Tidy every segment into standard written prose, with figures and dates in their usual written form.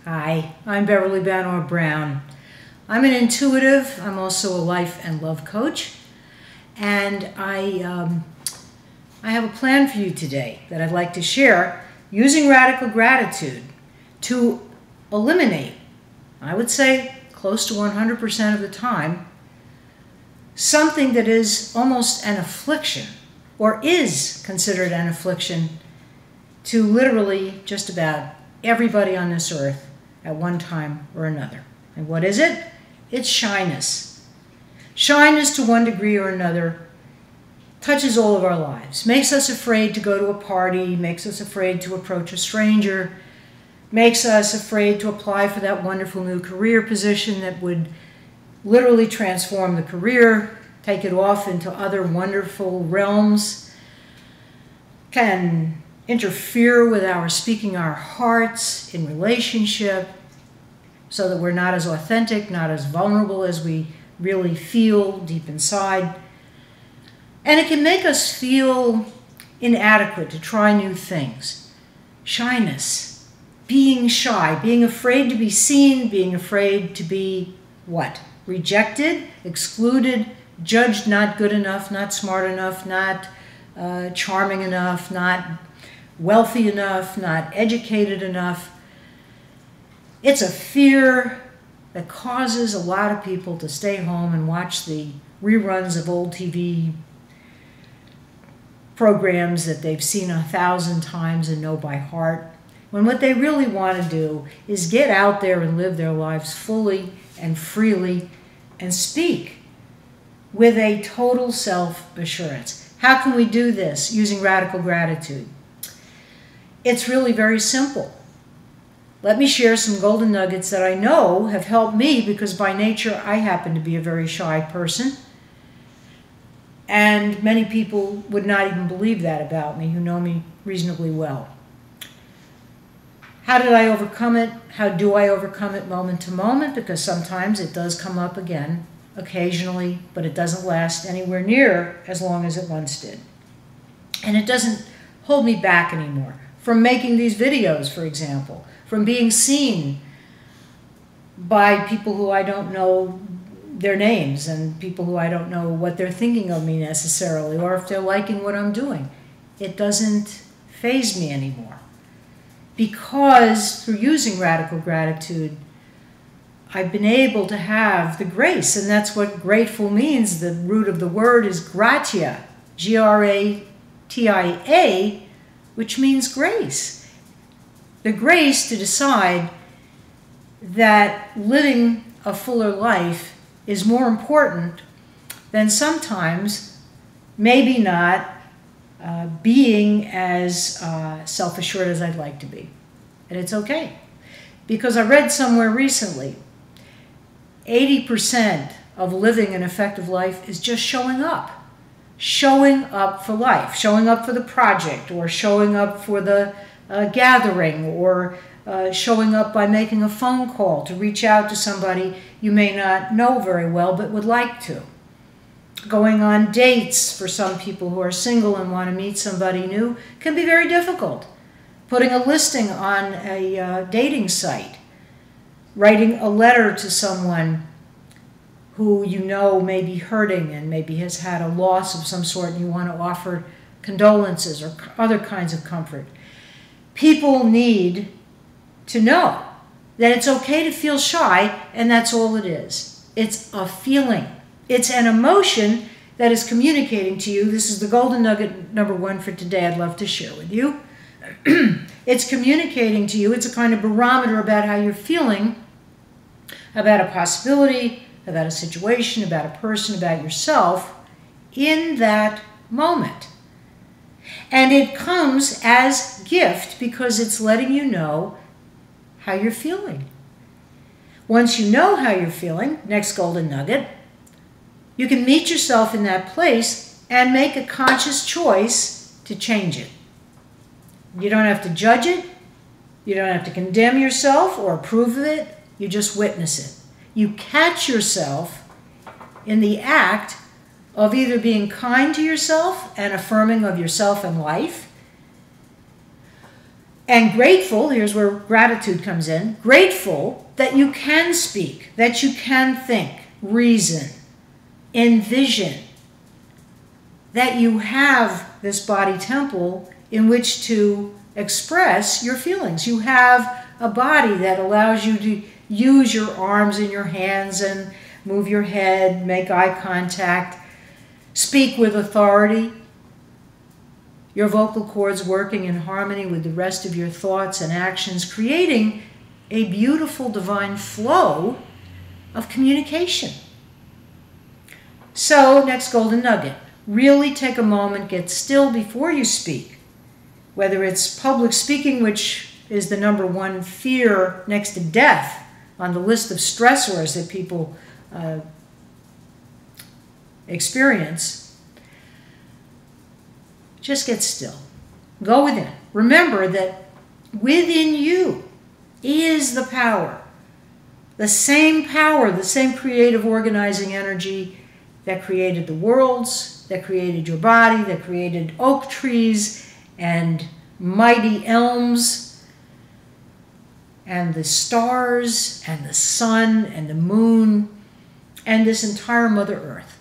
Hi, I'm Beverly Banor Brown. I'm an intuitive. I'm also a life and love coach. And I have a plan for you today that I'd like to share using radical gratitude to eliminate, I would say close to 100% of the time, something that is almost an affliction or is considered an affliction to literally just about everybody on this earth at one time or another. And what is it? It's shyness. Shyness, to one degree or another, touches all of our lives. Makes us afraid to go to a party, makes us afraid to approach a stranger, makes us afraid to apply for that wonderful new career position that would literally transform the career, take it off into other wonderful realms, can interfere with our speaking our hearts in relationship so that we're not as authentic, not as vulnerable as we really feel deep inside. And it can make us feel inadequate to try new things. Shyness, being shy, being afraid to be seen, being afraid to be what? Rejected, excluded, judged not good enough, not smart enough, not charming enough, not wealthy enough, not educated enough. It's a fear that causes a lot of people to stay home and watch the reruns of old TV programs that they've seen 1,000 times and know by heart, when what they really want to do is get out there and live their lives fully and freely and speak with a total self-assurance. How can we do this using radical gratitude? It's really very simple. Let me share some golden nuggets that I know have helped me because by nature I happen to be a very shy person. And many people would not even believe that about me who know me reasonably well. How did I overcome it? How do I overcome it moment to moment? Because sometimes it does come up again, occasionally, but it doesn't last anywhere near as long as it once did. And it doesn't hold me back anymore from making these videos, for example, from being seen by people who I don't know their names and people who I don't know what they're thinking of me necessarily or if they're liking what I'm doing. It doesn't faze me anymore because through using radical gratitude, I've been able to have the grace, and that's what grateful means. The root of the word is gratia, G-R-A-T-I-A, which means grace. The grace to decide that living a fuller life is more important than sometimes, maybe not, being as self-assured as I'd like to be. And it's okay. Because I read somewhere recently, 80% of living an effective life is just showing up. Showing up for life, showing up for the project, or showing up for the gathering, or showing up by making a phone call to reach out to somebody you may not know very well but would like to. Going on dates for some people who are single and want to meet somebody new can be very difficult. Putting a listing on a dating site, writing a letter to someone who you know may be hurting and maybe has had a loss of some sort and you want to offer condolences or other kinds of comfort. People need to know that it's okay to feel shy, and that's all it is. It's a feeling. It's an emotion that is communicating to you. This is the golden nugget number 1 for today I'd love to share with you. It's communicating to you. It's a kind of barometer about how you're feeling about a possibility, about a situation, about a person, about yourself in that moment. And it comes as gift because it's letting you know how you're feeling. Once you know how you're feeling, next golden nugget, you can meet yourself in that place and make a conscious choice to change it. You don't have to judge it. You don't have to condemn yourself or approve of it. You just witness it. You catch yourself in the act of either being kind to yourself and affirming of yourself and life, And grateful, here's where gratitude comes in, grateful that you can speak, that you can think, reason, envision, that you have this body temple in which to express your feelings. You have a body that allows you to use your arms and your hands and move your head, make eye contact, speak with authority. Your vocal cords working in harmony with the rest of your thoughts and actions, creating a beautiful divine flow of communication. So, next golden nugget, really take a moment, get still before you speak. Whether it's public speaking, which is the #1 fear next to death on the list of stressors that people experience, just get still. Go within. Remember that within you is the power, the same creative organizing energy that created the worlds, that created your body, that created oak trees and mighty elms and the stars and the sun and the moon and this entire Mother Earth.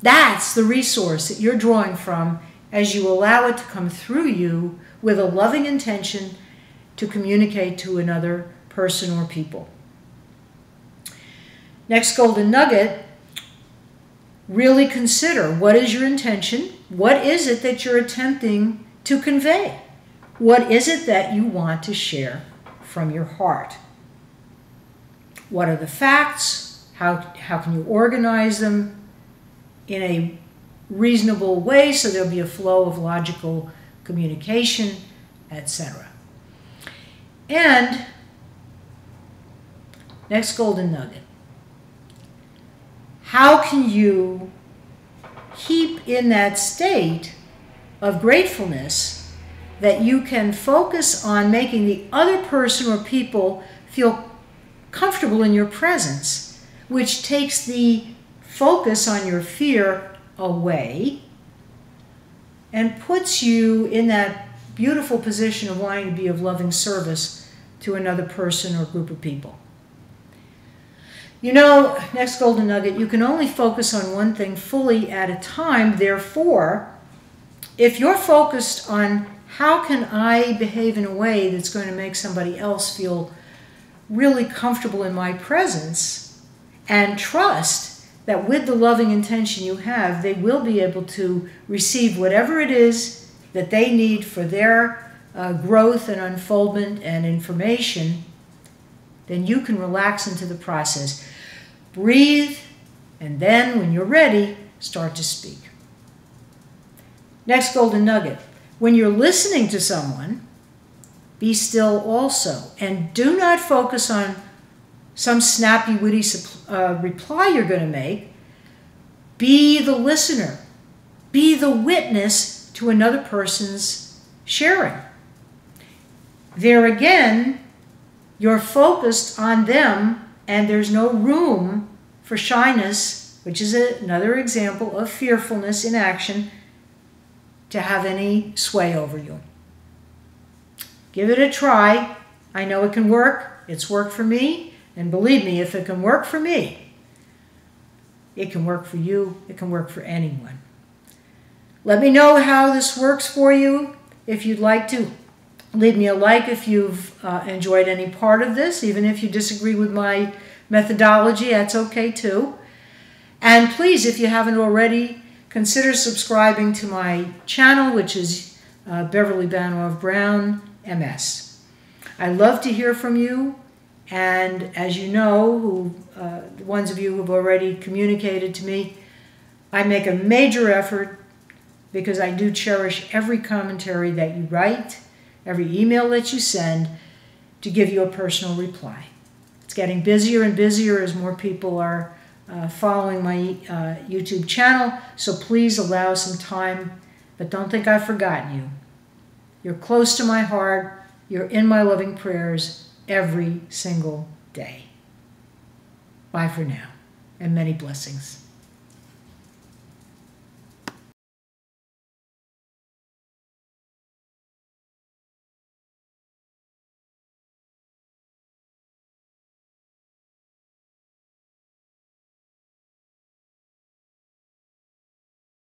That's the resource that you're drawing from as you allow it to come through you with a loving intention to communicate to another person or people. Next golden nugget, really consider, what is your intention? What is it that you're attempting to convey? What is it that you want to share from your heart? What are the facts? How can you organize them in a reasonable way so there'll be a flow of logical communication, etc. And next golden nugget, how can you keep in that state of gratefulness that you can focus on making the other person or people feel comfortable in your presence, which takes the focus on your fear away and puts you in that beautiful position of wanting to be of loving service to another person or group of people. You know, next golden nugget, you can only focus on one thing fully at a time. Therefore, if you're focused on how can I behave in a way that's going to make somebody else feel really comfortable in my presence, and trust that with the loving intention you have, they will be able to receive whatever it is that they need for their growth and unfoldment and information, then you can relax into the process. Breathe, and then when you're ready, start to speak. Next golden nugget, when you're listening to someone, be still also, and do not focus on some snappy, witty reply you're going to make. Be the listener. Be the witness to another person's sharing. There again, you're focused on them, and there's no room for shyness, which is another example of fearfulness in action, to have any sway over you. Give it a try. I know it can work. It's worked for me. And believe me, if it can work for me, it can work for you. It can work for anyone. Let me know how this works for you. If you'd like to, leave me a like if you've enjoyed any part of this. Even if you disagree with my methodology, that's okay too. And please, if you haven't already, consider subscribing to my channel, which is Beverly Banov Brown, MS. I love to hear from you. And as you know, the ones of you who have already communicated to me, I make a major effort, because I do cherish every commentary that you write, every email that you send, to give you a personal reply. It's getting busier and busier as more people are following my YouTube channel, so please allow some time, but don't think I've forgotten you. You're close to my heart. You're in my loving prayers every single day. Bye for now, and many blessings.